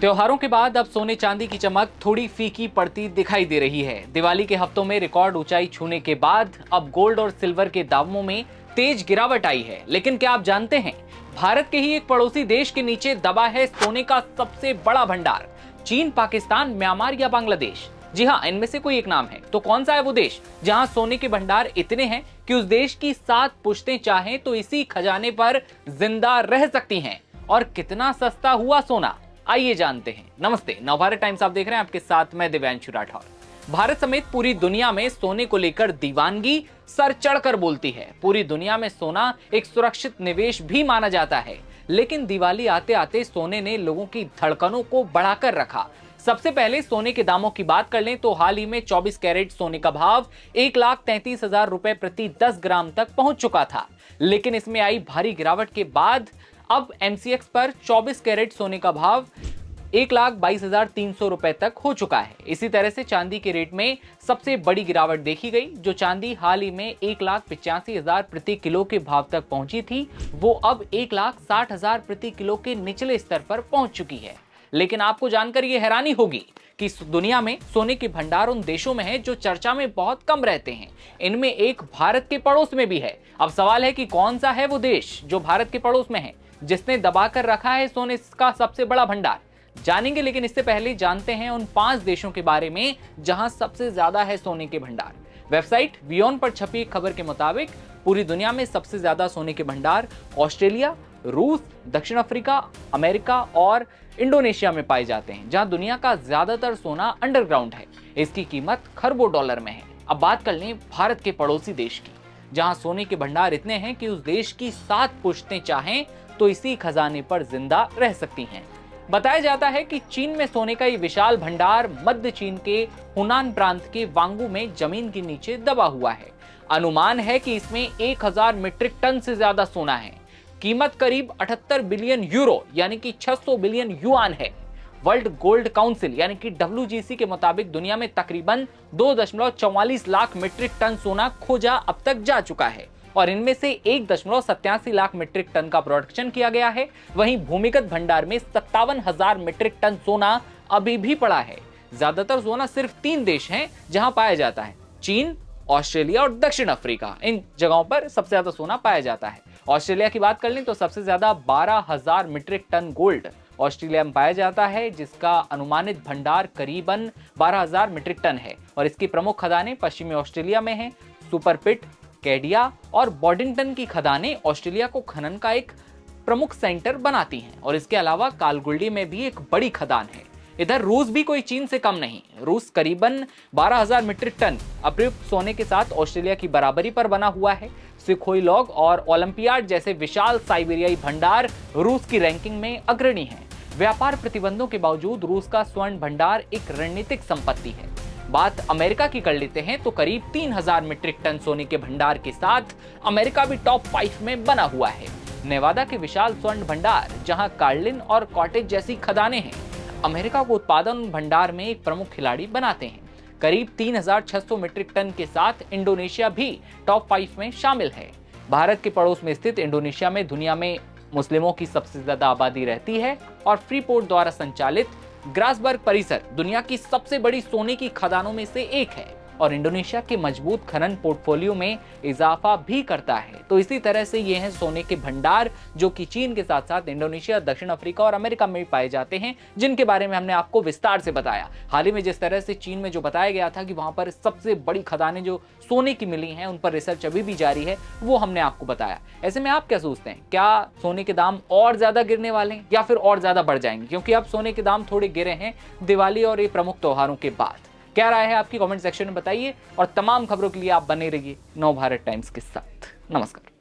त्योहारों के बाद अब सोने चांदी की चमक थोड़ी फीकी पड़ती दिखाई दे रही है। दिवाली के हफ्तों में रिकॉर्ड ऊंचाई छूने के बाद अब गोल्ड और सिल्वर के दामों में तेज गिरावट आई है। लेकिन क्या आप जानते हैं, भारत के ही एक पड़ोसी देश के नीचे दबा है सोने का सबसे बड़ा भंडार। चीन, पाकिस्तान, म्यांमार या बांग्लादेश? जी हाँ, इनमें से कोई एक नाम है। तो कौन सा है वो देश जहां सोने के भंडार इतने हैं कि उस देश की 7 पुश्तें चाहें तो इसी खजाने पर जिंदा रह सकती हैं? और कितना सस्ता हुआ सोना, आइए जानते हैं। नमस्ते, नवभारत टाइम्स आप देख रहे हैं, आपके साथ मैं दिव्यांशु राठौर। भारत समेत पूरी दुनिया में सोने को लेकर दीवानगी सर चढ़कर बोलती है। पूरी दुनिया में सोना एक सुरक्षित निवेश भी माना जाता है, लेकिन दिवाली आते आते सोने ने लोगों की धड़कनों को बढ़ाकर रखा। सबसे पहले सोने के दामों की बात कर लें तो हाल ही में 24 कैरेट सोने का भाव 1,33,000 रुपए प्रति 10 ग्राम तक पहुंच चुका था। लेकिन इसमें आई भारी गिरावट के बाद अब एमसीएक्स पर 24 कैरेट सोने का भाव 1,22,300 रुपए तक हो चुका है। इसी तरह से चांदी के रेट में सबसे बड़ी गिरावट देखी गई। जो चांदी हाल ही में 1,85,000 प्रति किलो के भाव तक पहुंची थी, वो अब 1,60,000 प्रति किलो के निचले स्तर पर पहुंच चुकी है। लेकिन आपको जानकर यह हैरानी होगी कि दुनिया में सोने के भंडार उन देशों में है जो चर्चा में बहुत कम रहते हैं। इनमें एक भारत के पड़ोस में भी है। अब सवाल है कि कौन सा है वो देश जो भारत के पड़ोस में है, जिसने दबाकर रखा है सोने का सबसे बड़ा भंडार? जानेंगे, लेकिन इससे पहले जानते हैं उन 5 देशों के बारे में जहां सबसे ज्यादा है सोने के भंडार। वेबसाइट वियोन पर छपी एक खबर के मुताबिक पूरी दुनिया में सबसे ज्यादा सोने के भंडार ऑस्ट्रेलिया, रूस, दक्षिण अफ्रीका, अमेरिका और इंडोनेशिया में पाए जाते हैं, जहां दुनिया का ज्यादातर सोना अंडरग्राउंड है। इसकी कीमत खरबों डॉलर में है। अब बात कर लें भारत के पड़ोसी देश की, जहां सोने के भंडार इतने हैं कि उस देश की 7 पुश्तें चाहें तो इसी खजाने पर जिंदा रह सकती हैं। बताया जाता है कि चीन में सोने का ये विशाल भंडार मध्य चीन के हुनान प्रांत के वांगू में जमीन के नीचे दबा हुआ है। अनुमान है कि इसमें 1000 मीट्रिक टन से ज्यादा सोना है। कीमत करीब 78 बिलियन यूरो यानी कि 600 बिलियन युआन है। वर्ल्ड गोल्ड काउंसिल यानी कि WGC के मुताबिक दुनिया में तकरीबन 2.44 लाख मीट्रिक टन सोना खोजा अब तक जा चुका है और इनमें से 1.87 लाख मीट्रिक टन का प्रोडक्शन किया गया है। वहीं भूमिगत भंडार में 57,000 मीट्रिक टन सोना अभी भी पड़ा है। ज्यादातर सोना सिर्फ 3 देश हैं जहां पाया जाता है: चीन, ऑस्ट्रेलिया और दक्षिण अफ्रीका। इन जगहों पर सबसे ज्यादा सोना पाया जाता है। ऑस्ट्रेलिया की बात कर लें तो सबसे ज्यादा 12,000 मीट्रिक टन गोल्ड ऑस्ट्रेलिया में पाया जाता है, जिसका अनुमानित भंडार करीबन 12,000 मीट्रिक टन है। और इसकी प्रमुख खदानें पश्चिमी ऑस्ट्रेलिया में हैं। सुपरपिट, कैडिया और बॉडिंगटन की खदानें ऑस्ट्रेलिया को खनन का एक प्रमुख सेंटर बनाती हैं। और इसके अलावा कालगुल्डी में भी एक बड़ी खदान है। इधर रूस भी कोई चीन से कम नहीं। रूस करीबन 12,000 मीट्रिक टन अप्रयुक्त सोने के साथ ऑस्ट्रेलिया की बराबरी पर बना हुआ है। सिखोई लॉग और ओलंपियाड जैसे विशाल साइबेरियाई भंडार रूस की रैंकिंग में अग्रणी हैं। व्यापार प्रतिबंधों के बावजूद रूस का स्वर्ण भंडार एक रणनीतिक संपत्ति है। बात अमेरिका की कर लेते हैं तो करीब 3,000 मीट्रिक टन सोने के भंडार के साथ अमेरिका भी टॉप 5 में बना हुआ है। नेवादा के विशाल स्वर्ण भंडार, जहां कार्लिन और कॉटेज जैसी खदानें हैं, अमेरिका को उत्पादन भंडार में एक प्रमुख खिलाड़ी बनाते हैं। करीब 3,600 मीट्रिक टन के साथ इंडोनेशिया भी टॉप 5 में शामिल है। भारत के पड़ोस में स्थित इंडोनेशिया में दुनिया में मुस्लिमों की सबसे ज्यादा आबादी रहती है और फ्रीपोर्ट द्वारा संचालित ग्रासबर्ग परिसर दुनिया की सबसे बड़ी सोने की खदानों में से एक है और इंडोनेशिया के मजबूत खनन पोर्टफोलियो में इजाफा भी करता है। तो इसी तरह से ये हैं सोने के भंडार, जो कि चीन के साथ साथ इंडोनेशिया, दक्षिण अफ्रीका और अमेरिका में भी पाए जाते हैं, जिनके बारे में हमने आपको विस्तार से बताया। हाल ही में जिस तरह से चीन में जो बताया गया था कि वहां पर सबसे बड़ी खदानें जो सोने की मिली हैं, उन पर रिसर्च अभी भी जारी है, वो हमने आपको बताया। ऐसे में आप क्या सोचते हैं, क्या सोने के दाम और ज्यादा गिरने वाले हैं या फिर और ज्यादा बढ़ जाएंगे? क्योंकि अब सोने के दाम थोड़े गिरे हैं दिवाली और ये प्रमुख त्योहारों के बाद। क्या राय है आपकी? कमेंट सेक्शन में बताइए और तमाम खबरों के लिए आप बने रहिए नवभारत टाइम्स के साथ। नमस्कार।